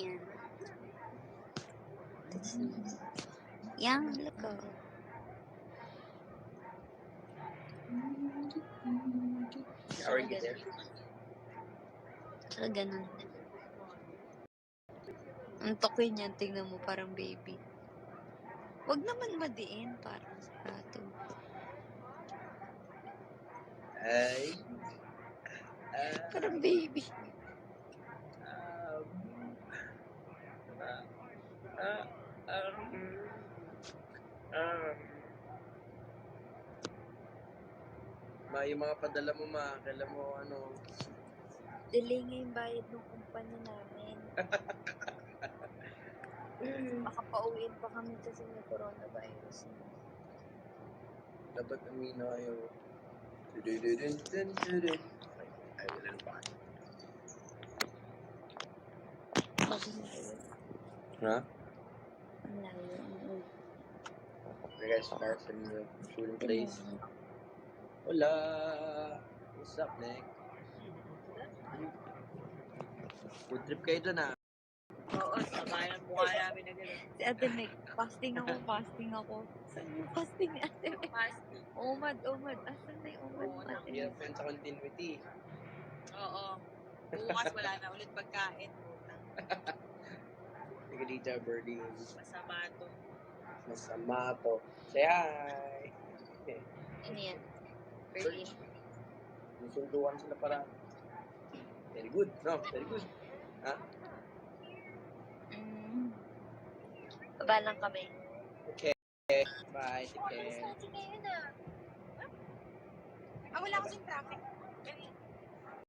Yan. Yang, look ko. Are you there? Saka ganun. Ang tokoy niyan, tingnan mo, parang baby. Wag naman madiin, parang sa plato. Ay. Parang baby. Yung mga padala mo, kailan mo, Delay nga yung bayad ng kumpanya namin. Baka pauwiin pa kami kasi may coronavirus. Dapat amino kayo. Ay, wala pa. Bakit na yun? Ha? Ang layo. You guys far from the shooting place? Hola! What's up, Nick? Food trip kayo dun, ah. Oo, sabayan ang mukha namin na gano'n. Si Ate Meg, fasting ako. Saan yung fasting ni Ate Meg? Fasting. Umad. Asan na yung umad mo, Ate Yeah, Meg? friends sa continuity. Oo. Bukas wala na ulit pagkain. Sige dito, Birdie. Masama to. Say hi! Ano yan? Berlin. Nusundukan sila para. Very good, no? Very good. Ha? Baba lang kami. Okay. Bye. Take care. Alis natin ngayon, ah. Wala kasing traffic.